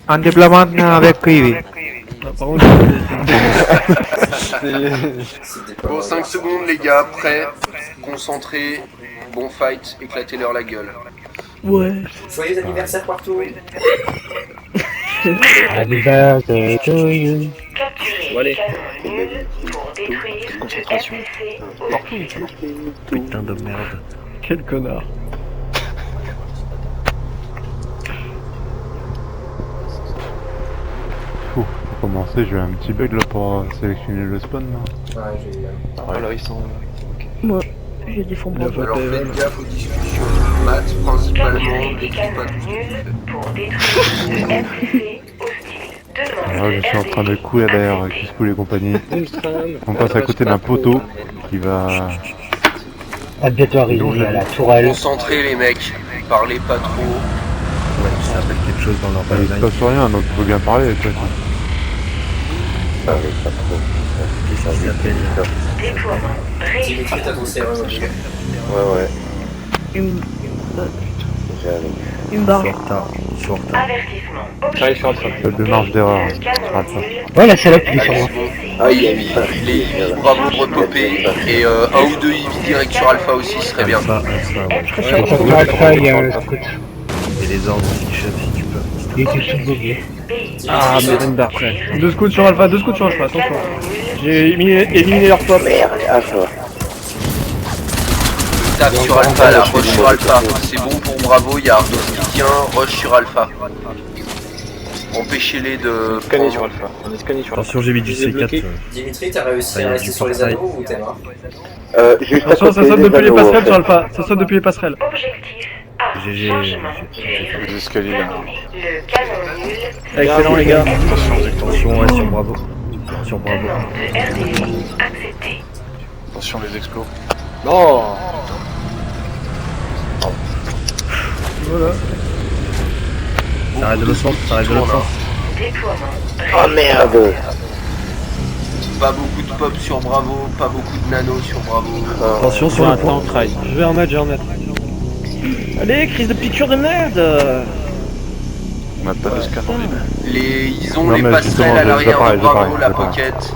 Un déploiement avec Kiwi. Par contre, Bon, 5 secondes les gars, prêts, concentrés, bon fight, éclatez-leur la gueule. Ouais. Joyeux anniversaire partout. Happy birthday to you. Bon, allez. concentration. Putain de merde. Quel connard. Pour commencer, j'ai un petit bug là pour sélectionner le spawn là. Ouais, j'ai eu. Voilà, ils sont. Moi, je défends pas. Alors faites gaffe aux discussions, maths principalement, l'équipe pas tout. Alors, je suis en train de courir derrière Kispou et compagnie. On passe à côté d'un poteau qui va... À bientôt arriver à la tourelle. Concentrés les mecs, parlez pas trop. Ouais, ça appelle quelque chose dans leur Il se pipeline. passe rien, donc faut bien parler toi. Qu'est-ce qui s'appelle Dimitri, t'as ton CRE aussi. Ouais. Une Ils sont barre. en retard. Ils sont en retard. J'arrive sur Alpha. Seule de marge d'erreur. Ouais, la salope, il est sur moi. Ah, il y a mis. Il est bravo de repopper, et un ou deux EV direct sur Alpha aussi serait bien. Alpha, ouais. Sur Alpha, il y a un scout. Et les ordres aussi, chef, si tu peux. Il était tout bugué. Ah, mais une barre près. 2 scouts sur Alpha, attention. J'ai éliminé leur pop. Merde, ah ça va. Tape sur Alpha là, rush sur Alpha. C'est bon pour Bravo, il y a Ardos qui tient, rush sur Alpha. Empêchez-les de... Scanner sur Alpha. On est scanné sur Alpha. Attention, j'ai mis du C4. Dimitri, t'as réussi à rester sur les anneaux ou t'es mort? Juste à Attention, ça côté saute des depuis les anneaux, passerelles en fait. sur Alpha. Ça saute depuis les passerelles. GG. Les escaliers là. Excellent les gars. Attention, ouais, sur Bravo. Sur Bravo. Attention les explos. Non. Voilà. Ça arrête de l'autre sens, ça arrête de l'autre sens. Oh merde. Pas beaucoup de pop sur Bravo, pas beaucoup de nano sur Bravo. Attention sur le pont. Je vais en mettre. Allez, crise de piqûre de merde. On a pas de scan en ligne. Ils ont Non, les mais passerelles justement, à l'arrière de je Bravo, parie, la je parie. pocket.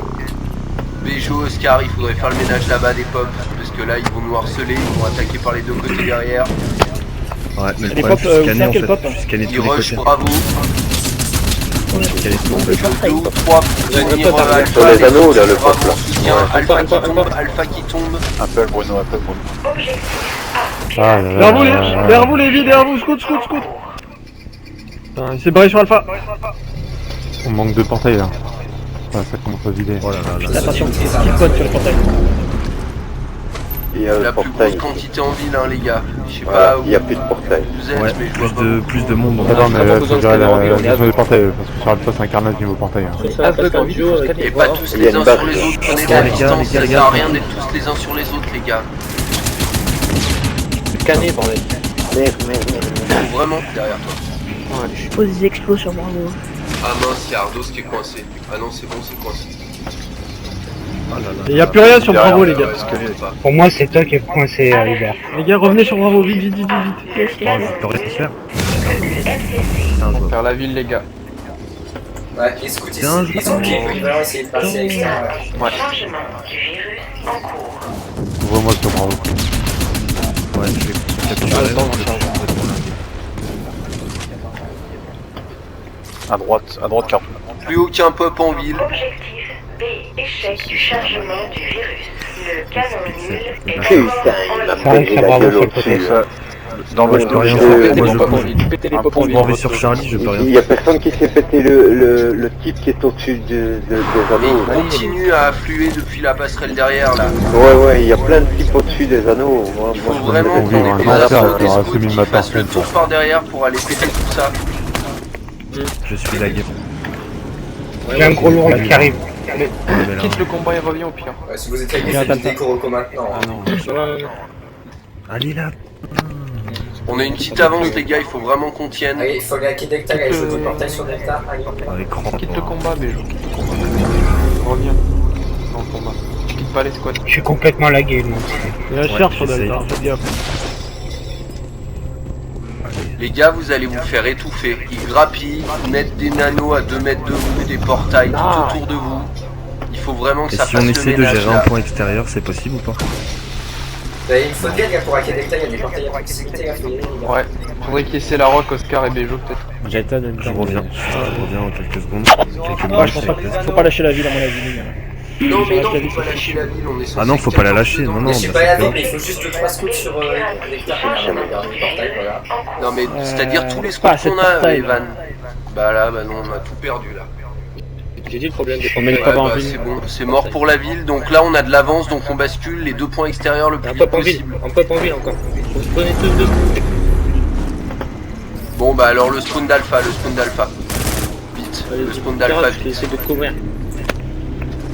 Bejo, Oscar, il faudrait faire le ménage là-bas des pop, parce que là ils vont nous harceler, ils vont attaquer par les deux côtés derrière. Ouais, mais le Les problème, pop, je suis scanné en quel fait. pop Je suis scanné de Ils tous les rush côtés. Bravo, Je suis scanné de tous les côtés. deux ou trois pour fournir Sur Alpha, les anneaux là, le Bravo pop là. soutien, Alpha qui tombe. Appelle Bruno, appelle Bruno. Ah là là Derrière vous, là là. derrière vous les vies, derrière vous, scout. Putain, il s'est barré sur Alpha. On manque de portails là. Ah, ça commence à vider. Oh là là là. Attention, Dimitri, ça Qui pointe sur le portail. Il y a La le plus portail. grosse quantité en ville, hein, les gars. Je sais Voilà, pas où il y a plus de portail. vous êtes, Ouais, mais je vois pas. plus de monde. Attends, mais vraiment là, besoin faut de gérer scanner en ville, on est la gestion des portails, parce que sur Alpha c'est un carnage niveau portail. Hein. Et pas tous Il y a les une uns barre. sur les autres, prenez Les la gars, distance, les ça gars, sert à rien d'être tous les uns sur les autres, les gars. Scanné, bordel. Merde. Faut vraiment derrière toi. Je pose des explos sur Bravo. Ah mince, il y a Ardos qui est coincé. Ah non, c'est bon, c'est coincé. Il y a plus rien sur Bravo, les gars. Pas. Pour moi, c'est toi qui es coincé, Hubert. Les gars, revenez sur Bravo, vite. Bon, t'aurais pu faire. Faire la ville, les gars. Ouais, les scouts ici, Bien, ils ont pied polyvalent, essayer de passer à l'extérieur. Ouvre-moi sur Bravo. Ouais, je vais capturer. À droite carton. Plus aucun pop en ville. Échec du chargement du virus. Le canon nul est Putain, il m'a Ça arrive pété sur la Bravo gueule sur le côté. au-dessus. Dans Moi, je peux rien faire. Moi, je bouge. Pétez les Un pop en pont ville. Bon, on est sur Charlie, je peux rien Il y a personne qui s'est pété le type qui est au-dessus des Mais anneaux. il continue à affluer depuis la passerelle derrière là. Ouais, il y a plein de types au-dessus des anneaux. Moi, Il faut je vraiment me qu'on fais ait un des grand infos cercle, des il y aura scouts celui de qui ma fassent le part. tour par derrière pour aller péter tout ça. Je suis la game. J'ai un gros lourd là qui arrive. Quitte le combat et reviens au pire. Ouais, si vous êtes avec faites des décors maintenant. Allez là. On a une petite avance les gars, il faut vraiment qu'on tienne. Allez, il faut aller à Delta, allez, je veux le portail sur Delta. Allez. Avec grand. Quitte le combat, Béjo. Quitte le combat. Reviens dans le combat. Je quitte pas les squads. Je suis complètement lagué, moi. Il y a Ouais, cher sur j'essaye. Delta, faites gaffe. Allez. Les gars, vous allez vous faire étouffer. Ils grappillent, ils mettent des nanos à 2 mètres de vous, des portails tout autour de vous. Il faut vraiment que Et ça si fasse on le essaie de ménage gérer un là. point extérieur, c'est possible ou pas? Bah, il me faut bien, gars, pour Akadekta, il y a des portails à proximité, là, faut y aller, les gars. Ouais. Faudrait qu'il essaie la rock, Oscar et Bejo peut-être. Je reviens en quelques secondes. Quelques Ouais, je pense minutes, pas s'il vous plaît. faut pas lâcher la ville à mon avis, les gars. Non mais non, reste la faut pas vie, lâcher la ville, on est censé Ah non, faut pas la lâcher, dedans. non, Mais non. je suis bah, pas c'est allé, pas- mais il faut juste 2-3 scouts sur Akadekta. On a perdu le portail, voilà. Non mais c'est-à-dire tous les pas scouts assez de qu'on a, portails, Evan. Bah là, bah non, on a tout perdu là. J'ai dit le problème des Ouais, bah, c'est bon, c'est mort pour la ville, donc là on a de l'avance, donc on bascule les 2 points extérieurs le plus vite possible. Un peu en ville encore. Faut se donner deux. Bon bah alors le spawn d'alpha, Vite, le spawn d'alpha vite. Essayer de couvrir.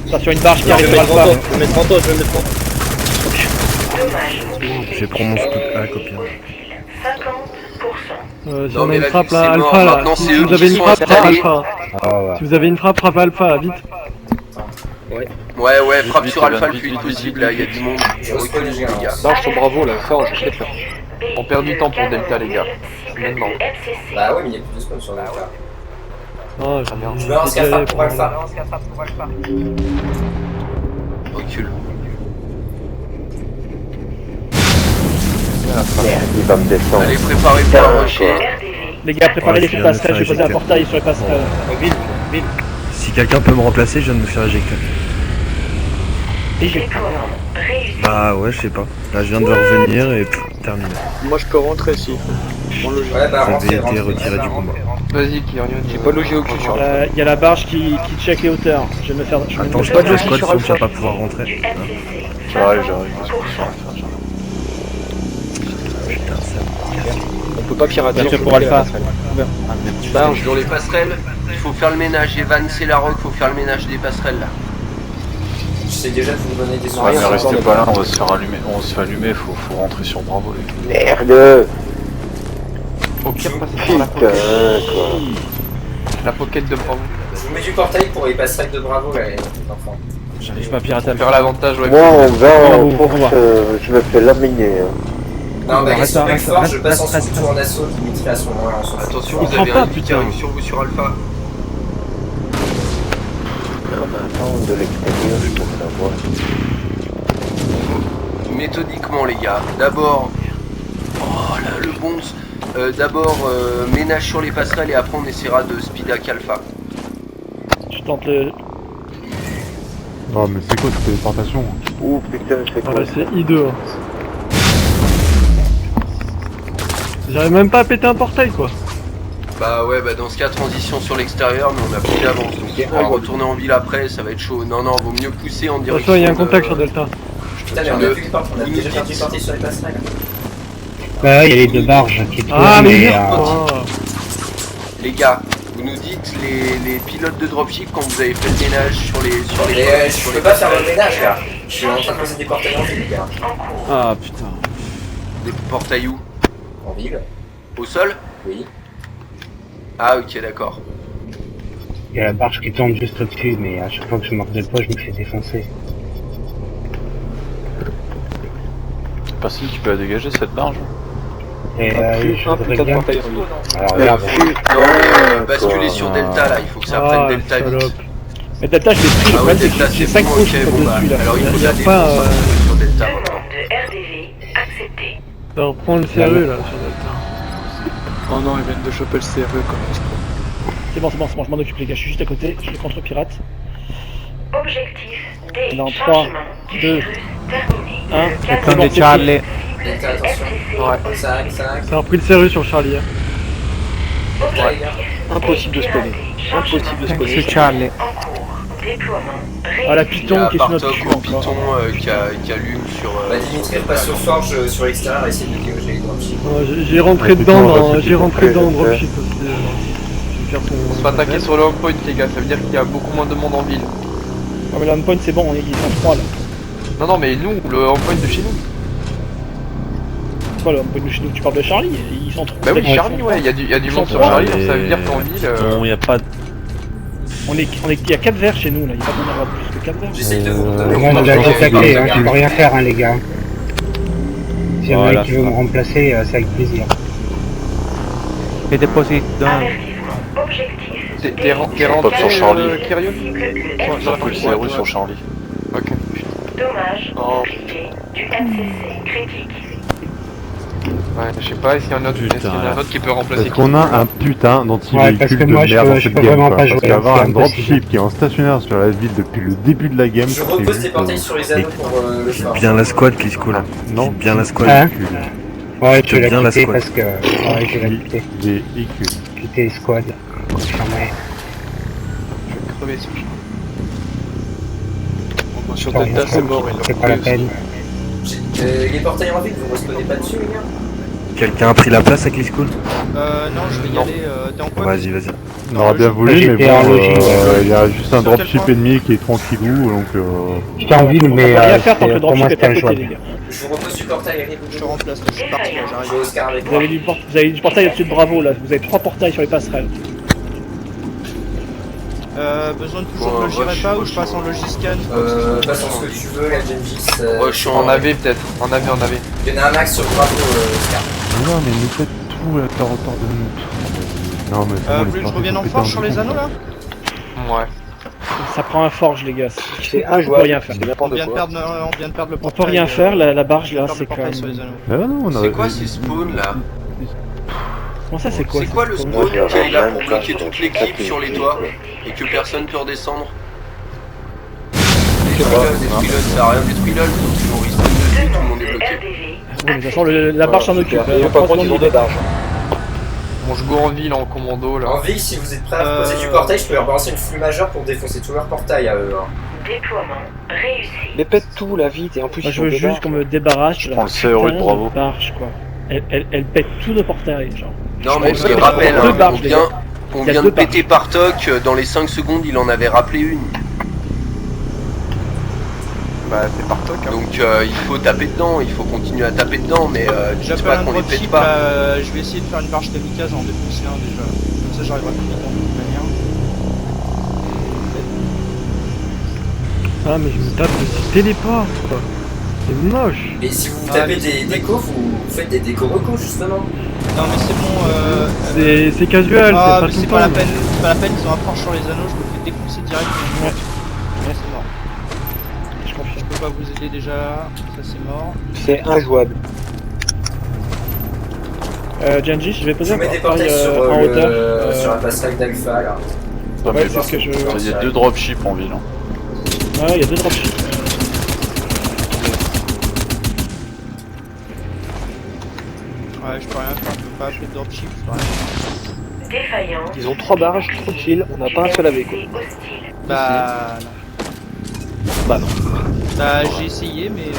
Attention, une barge qui arrive sur Alpha. Je vais mettre Manto, Je vais prendre mon scoop. Ah, copier. 50%. Si Non, on a mais une la frappe ville, là, c'est mort. Alpha là. Maintenant, Si c'est eux vous qui avez une sont frappe, frappe installés. Alpha. Ah ouais. Si vous avez une frappe, frappe Alpha, vite. Ouais, frappe sur alpha le plus vite possible, là il y a du monde. Reculez les gars. Barge sur Bravo là, ça on jette là. On perd du temps pour Delta les gars. Maintenant. Bah ouais, mais il y a plus de spawns sur Delta. Oh, Je balance j'ai Kappa pour Alpha. Recule. Merde, il va me descendre. Allez, préparez-vous Putain, à rusher. Les gars, préparez Ouais, les je feux viens de passerelles, faire je vais poser un éjecter. portail sur les passerelles. Si quelqu'un peut me remplacer, je viens de me faire éjecter. Bah ouais, je sais pas. Là, je viens de revenir et terminé. Moi je peux rentrer si. Ouais, bah J'avais été rentrez. retiré du combat. Vas-y, j'ai pas logé au cul sur Il y a la barge qui check les hauteurs. Je vais me faire. Attends, je peux pas de squad sinon tu vas pas pouvoir rentrer. J'arrive. Putain, ça. On peut pas pirater. Bien sûr, pour Alpha. Barge sur les passerelles, il faut faire le ménage. Evan, c'est la rock, il faut faire le ménage des passerelles là. J'essaie déjà de vous donner des Ouais, mais soins. restez pas là, on va se faire allumer, faut rentrer sur Bravo. Merde. Au pire, passer sur la Putain, pocket. quoi. La pocket de Bravo. Je vous mets du portail pour les passerelles de Bravo, là, les enfants. J'arrive pas à pirater Faire l'avantage, ouais. Moi, on va en Bravo, force, bravo. je me fais laminer. Non, bah, ils Reste, sont bien reste, forts, reste, je passe en reste, sous en assaut, limite à ce moment-là, on s'en fout. Attention, Il vous prend avez pas, un ennemi qui putain. arrive sur vous sur alpha. De l'extérieur, je peux savoir. Méthodiquement les gars. D'abord, oh là le bonze. D'abord ménage sur les passerelles et après on essaiera de speedac alpha. Je tente le. Non, mais c'est quoi cette téléportation? Ouh, putain, c'est quoi Voilà, c'est I2. J'arrive même pas à péter un portail quoi. Bah ouais, bah dans ce cas transition sur l'extérieur, mais on a plus d'avance. Donc on pourra retourner en ville après, ça va être chaud. Non, vaut mieux pousser en direction. Attention, il y a un de- contact sur Delta. Putain, mais on a plus de porte, on a déjà perdu du portail sur les passerelles. Ouais, il y a les deux barges qui tournent, Ah, mais mais merde. Oh. Les gars, vous nous dites les pilotes de dropship quand vous avez fait le ménage sur les Mais sur je les peux pas faire le passerelles. ménage, là. Je suis en train de poser des portails en ville, les gars. Ah putain. Des portails où? En ville? Au sol? Oui. Ah ok, d'accord. il y a la barge qui tourne juste au-dessus, mais à chaque fois que je marque de pas, je me fais défoncer. Personne qui peut la dégager cette barge? Et je voudrais bien... Alors Merde. là, Non mais basculer sur Delta là, il faut que ça prenne Ah, Delta vite. salope. Mais Delta, je l'ai pris, Ah le ouais, problème, c'est Delta que j'ai c'est 5 bon, couches ok, sur bon bah, dessus là. alors il faut Y a la pas, défense sur Delta maintenant. Demande de RDV acceptée. Ça reprend le CRE là sur Delta. Oh non, ils viennent de choper le CRE comme ça. C'est bon, je m'en occupe les gars, je suis juste à côté, je les contre-pirate. Objectif Dans D. 3, Chargement du 2, virus terminé. 1. Le cadre Attendez, cible Charlie. Delta, attention. FCC 5. Ça a repris le CRE sur Charlie. Hein. Objectif Impossible de spawner. Impossible de spawner. C'est Charlie. Déploiement. Ah la Il y Python a qui est sur notre Bartok cul au encore. Python qui allume sur... Bah, Dimitri repasse aux forges sur l'extérieur et essaie de dégager les dropships. J'ai rentré Ouais, dedans, plutôt, dans, ouais, j'ai rentré c'est dedans fait. dropship aussi. Je vais faire On se fait attaquer sur le home point, les gars, ça veut dire qu'il y a beaucoup moins de monde en ville. Ah mais le point c'est bon, ils sont 3 là. Non, mais nous, le home point de chez nous. C'est quoi le point de chez nous? Tu parles de Charlie? Ils sont 3. Bah oui, Charlie, ouais, il y a du monde sur Charlie, donc ça veut dire qu'en ville. Il y a pas de... Il y a 4 verres chez nous là, il y a pas besoin d'avoir plus que 4 verres. J'essaie de vous donner moi, on a des déjà portails. attaqué, hein, je peux rien faire, hein, les gars. S'il y en a Voilà, qui veut me remplacer, c'est avec plaisir. Et déposit dans... Avertissement. Objectif. T'es rentré sur Charlie. Kyrion? J'ai un policier rouge sur Charlie. Ok. Dommage. Amplifié. Du MCC critique. Ouais, je sais pas, est-ce qu'il y en a un autre qui peut remplacer Est-ce qu'on a un putain Ouais, parce d'anti-véhicule que de moi, merde dans je cette peux game, vraiment quoi. pas Parce jouer, qu'avoir c'est un impossible. dropship qui est en stationnaire sur la ville depuis le début de la game, Je c'est repose juste, tes portails sur les anneaux pour le Quitte phare. bien la squad qui se coule. Non. Quitte bien la squad. Hein Ouais, tu J'aime l'as bien la quitté squad. parce que... Ouais, je l'ai quitté. véhicule. Quitté squad. Jamais. Je vais crever ce chien. Sur Delta, c'est mort. C'est pas la peine. Les portails en ville, vous respawnez pas dessus, les gars? Quelqu'un a pris la place avec les schools? Non, je vais y aller. T'es en quoi? Vas-y, vas-y. On aurait bien voulu, mais J'étais en bon, logis, ouais. il y a juste un Sur quel dropship point ennemi qui est tranquillou, donc J'étais en ville, mais On peut rien faire tant que le pour moi dropship est c'était à côté, les injouable. gars. Je vous repose du portail, allez, Je te remplace, là, je suis parti, là, j'arrive. J'ai Oscar avec Vous moi. avez du portail au-dessus de Bravo, là. Vous avez 3 portails sur les passerelles. Besoin de toujours Bon, que je rush, pas ou rush, je passe en logiscan? Passe en ce que tu veux, la Gengis. Rush En AV peut-être, en AV. Il y en a un max sur Bravo, Oscar. non, mais nous faites tout à la hauteur de nous. Non, mais c'est bon, Vous les voulez que je portails revienne en sont forge pétés sur les bouton, anneaux là? Ouais. Ça prend un forge, les gars. C'est On peut injouable. rien faire. C'est On n'importe vient de quoi. perdre le On portail. peut rien faire, la barge là, perdre c'est le quand portail même. sur les anneaux. Ah non, on C'est aurait- quoi ces spawns là? Comment ça, c'est quoi C'est quoi le spawn spawn Moi, qui est là j'ai pour rien bloquer de toute place, l'équipe donc, sur les c'est- toits et que personne peut redescendre? Des freeloads, ça sert à rien, des freeloads, donc on respawn dessus, tout le monde est bloqué. RDV. Oui, mais de toute façon, la barge s'en occupe. Il faut pas prendre toujours de barge. Bon, je go en ville en commando là. En ville, si vous êtes prêts à poser du portail, je peux leur balancer une flux majeure pour défoncer tous leurs portails à eux. Hein. Déploiement réussi. Mais pète tout la vite et en plus Moi, ils je sont veux juste débarques. qu'on me débarrasse de la prends le CRE de putain Bravo. barge, quoi. Elle pète tous nos portails, genre. Non mais je Ouais, les rappelle, deux hein, barges, les gars. on Il y a vient deux de péter par toc, dans les 5 secondes il en avait rappelé une. Bah, c'est par toc. Hein. Donc il faut taper dedans, il faut continuer à taper dedans, mais dites J'appelle pas un qu'on les pète dropship pas. là, je vais essayer de faire une barge kamikaze en défoncer un déjà. Comme ça j'arriverai plus vite de toute manière. Ah, mais je me tape de ce téléport, quoi. C'est moche. Et si vous Ah, tapez mais des décos, vous faites des décos recos justement. Non mais c'est bon, C'est casual, ah, c'est pas mais tout c'est le pas la temps. peine, c'est pas la peine, ils ont un forge sur les anneaux, je me fais défoncer direct. Ouais. Ouais, c'est mort. Je confirme. Je peux pas vous aider déjà, ça c'est mort. C'est injouable. Genji, je vais Je poser un mets des portail portails sur, en hauteur. sur la passerelle d'Alpha là. Non, Ouais, mais c'est ce que je veux. il y a 2 dropships en ville. Hein. Ouais, il y a 2 dropships. Ouais, je peux rien faire, je peux pas appeler de dropship, je peux rien faire. Défaillance. Ils ont 3 barges, tranquille, on n'a pas un seul avec quoi. Hostile. Bah non. Bah non. Bah j'ai essayé mais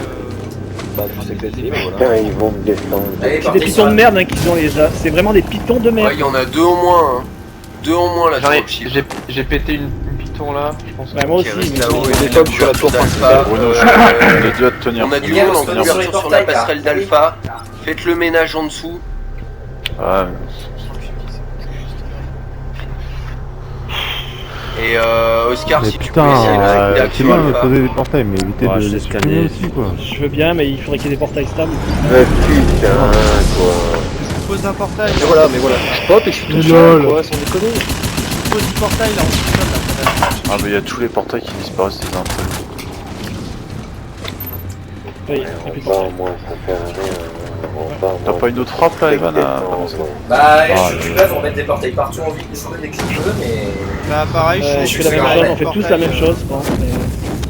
Bah tu sais que c'est voilà. Putain, ils vont me descendre. Allez, C'est des pitons de merde hein, qu'ils ont les gars. C'est vraiment des pitons de Ouais, merde. il y en a 2 au moins, hein. 2 en moins là, J'en ai- dropship. J'ai pété une piton là, je pense. Ouais, moi Qui aussi. reste mais là-haut, bon. et des tops sur la tour d'Alpha, Bruno, je l'ai dû à te tenir. on a du Les gars, monde en on se pose sur les couverture sur la portails, là. passerelle d'Alpha. Faites le ménage en dessous. Ah, Et Oscar, Mais si tu peux putain, essayer de c'est réactiver bien de Alpha. poser des portails, mais évitez Ouais, de je les l'ai supprimer scanné. aussi, quoi. Je veux bien, mais il faudrait qu'il y ait des portails stables. Mais putain, quoi. je pose un portail. Mais voilà, je pop et je suis tout seul quoi, sans déconner. Je pose du portail là, on se sonne là. ah, mais il y a tous les portails qui disparaissent des intrants. Oui, et puis Bon, moi, ça fait rien. T'as pas une autre frappe là, Evan, à balancer? Bah, je suis là pour mettre des portails partout en ville, je vous dès que je veux, mais. Bah pareil, je fais la même chose, on fait tous la même chose, je pense.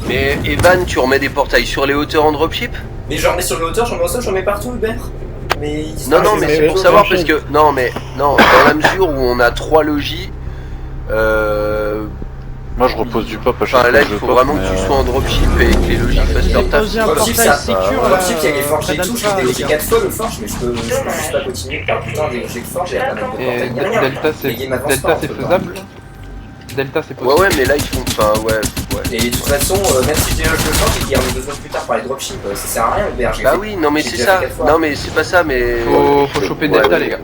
Mais Evan, tu remets des portails sur les hauteurs en dropship? Mais j'en mets sur le hauteur, j'en mets au sol, j'en mets partout, Hubert. Mais ils Non, non, mais mais c'est pour c'est savoir la parce même que. Non, mais. Non, dans la mesure où on a 3 logis. Moi je repose du pop à chaque Enfin fois là, que il je faut pop, vraiment mais, que tu sois en dropship et que les logis fassent leur J'ai taf. posé un Dropship, portail ça, sécure là. Dropship, il y a les forges près et tout, je d'Alpha, l'ai les dégagé gars. 4 fois le forge, mais je peux juste pas continuer par putain des logés de forge et à pas mettre de Et portail ni rien. Delta Les games avancent Delta pas, c'est on peut pas. faisable? Delta c'est Ouais, possible. ouais, mais là, ils font. Enfin, ouais. Et de toute façon, même si je déloge le forge et qu'il y en a 2 secondes plus tard par les dropships, ça sert à rien, Hubert. j'ai Bah fait- oui, non, mais j'ai c'est déjà ça. fait 4 fois. Non, mais c'est pas ça, mais. Faut choper Delta les gars.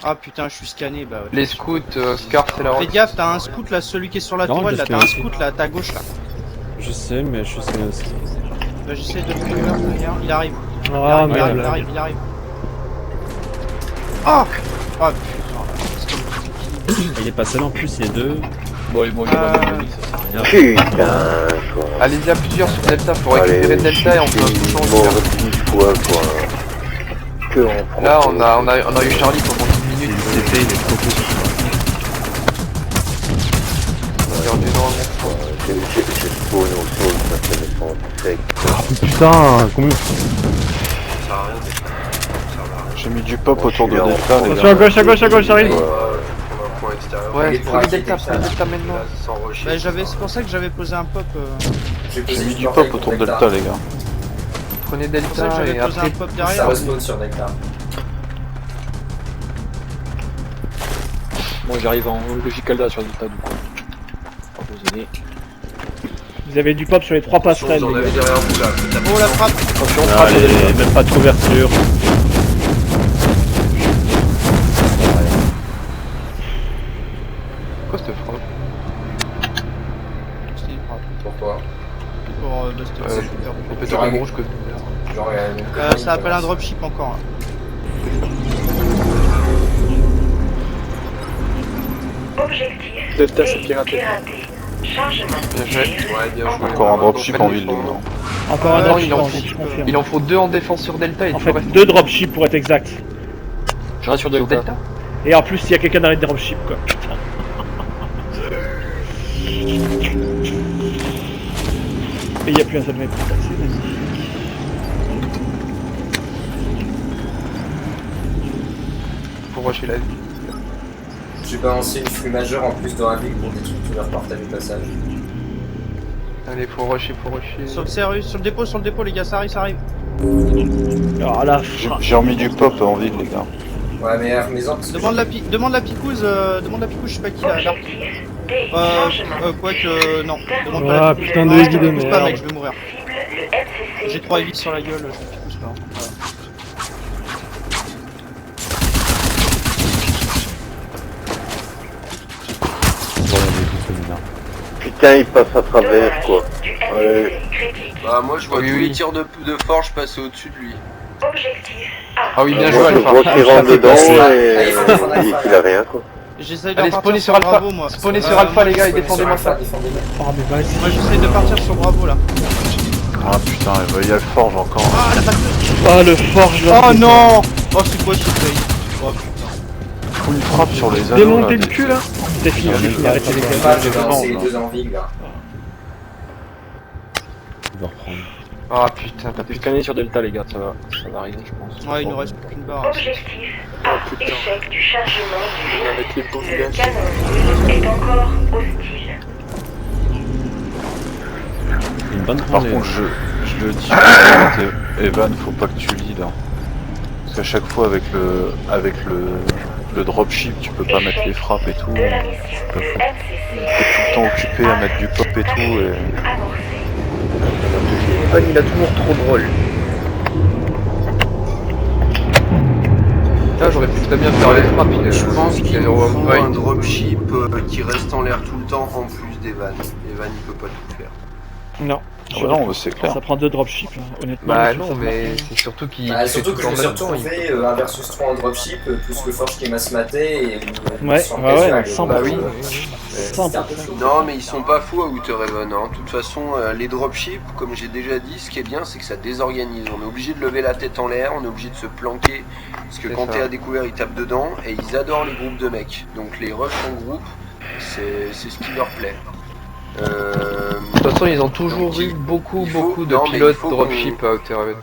Ah putain, je suis scanné, bah ouais. Les scouts, Scar c'est la Fais route. gaffe, t'as un scout là, celui qui est sur la Non, tourelle je là, sais t'as un aussi. scout là, à ta gauche là. Je sais, mais je sais aussi. Bah j'essaie de le tuer, il arrive. Ah, il arrive, merde. il arrive. Oh Ah Il est passé là en plus, il y a deux. Bon, et bon, il y a pas de vie, ça sert à rien. Putain, quoi. Allez-y à plusieurs sur Delta, faut récupérer Delta et on peut tout changer. Fois, quoi. Que on prend. Là, on a eu Charlie pendant 10 minutes. Le CP, il est trop court. On a perdu énormément. J'ai spawn au sol, ça fait le son sec. Putain, combien... J'ai mis du pop autour de Delta, les Attention, gars. à gauche, j'arrive. Ouais, Ouais, prenez Delta maintenant. Bah, c'est pour ça que j'avais posé un pop. J'ai mis du pop autour de Delta, les gars. Prenez C'est pour ça que Delta j'avais et posé un après... pop Ça derrière. respawn sur Delta. Bon, j'arrive en logical là sur Delta du coup. Désolé. Vous avez du pop sur les 3 passerelles. Vous en les avez gars. derrière vous là. Oh la frappe. Attention, frappe. Allez, même pas de couverture. Quoi cette frappe? C'était une frappe. Pourquoi? Pour Buster. Ouais, on peut faire un rouge que... Genre, Ça appelle un dropship encore. Hein. Objectif. Delta, c'est piraté. Chargement. Bien joué. Ouais, bien joué. Encore un dropship en ville, les gars. Encore un Non, dropship, il en en faut- ville, je confirme. Il en faut 2 en défense sur Delta et En tout fait, le reste 2 dropships pour être exact. Je reste sur sur Delta. Delta. Et en plus, il y a quelqu'un dans les dropships, quoi. Putain. Et il n'y a plus un seul mec pour passer, vas-y. Pour rusher la vie. J'ai balancé une flux majeure en plus dans la ville pour détruire tous leurs portails de passage. Allez, faut rusher. Sur le CRU, sur le dépôt, les gars, ça arrive. Alors là, J'ai remis du pop en ville, les gars. Ouais, mais maison. Demande la picouse, je sais pas qui là. Quoique, non. Demande pas Ah la putain de aiguille de picouse pas, mec, merde. je vais mourir. J'ai 3 évites sur la gueule, je me picouse pas. Voilà. Putain, il passe à travers, quoi. Ouais. Bah moi je vois Oui, tous oui. les tirs de forge passer au-dessus de lui. Objectif. Ah oui, bien Moi, joué, je Alpha. vois qu'il rentre dedans Allez, et faut défendre Alpha, il a rien, quoi. J'essaye de Allez, partir spawnez sur Alpha. Bravo, moi. Spawnez sur Alpha, les gars, et défendez-moi ça. Défendez-moi. oh mais vas-y. Moi j'essaye de partir sur Bravo là. Ah putain, il y a le forge encore. Ah la batteuse. Ah le forge là. Oh non. Oh c'est quoi ce truc? Oh putain. Faut une frappe sur les anneaux, Démontez là. le cul là. C'est fini, arrêtez les gars. J'ai balancé les 2 en ville là. Il va reprendre. Ah putain, T'as pu scanner sur Delta, les gars, ça va arriver, je pense. Ouais, il nous reste plus qu'une barre. Objectif A. Échec du chargement du Avec les bons Le canon est encore hostile. Une bonne Par branlée. contre, je le dis, Evan, faut pas que tu lead. Hein. Parce qu'à chaque fois, avec le dropship, tu peux pas mettre les frappes et tout. De la mission. T'es tout MCC. le temps occupé à mettre du pop et tout. Et... Avancé. Evan, il a toujours trop de rôle. Là, j'aurais pu très bien faire les frappes. Je pense qu'il y a nous un faut point. un dropship qui reste en l'air tout le temps en plus d'Evan. Evan il peut pas tout faire. Non. Ah ouais, non, c'est clair. Ça prend 2 dropships, là, honnêtement. Bah ça non, marche mais bien. c'est surtout qu'il Bah, fait surtout tout que je en me suis même temps. retrouvé 1 versus 3 en dropship, plus le forge qui m'a smaté et Ouais, sans ouais, occasion, 100%. Bah oui. c'était un peu chaud. Non mais ils sont pas fous à Outer Heaven. Hein. De toute façon, les dropships, comme j'ai déjà dit, ce qui est bien c'est que ça désorganise. On est obligé de lever la tête en l'air, on est obligé de se planquer. Parce que C'est quand ça. t'es à découvert, ils tapent dedans et ils adorent les groupes de mecs. Donc les rushs en groupe, c'est ce qui leur plaît. De toute façon, ils ont toujours Donc, eu beaucoup il faut- de non, mais il pilotes faut dropship à Outer Heaven.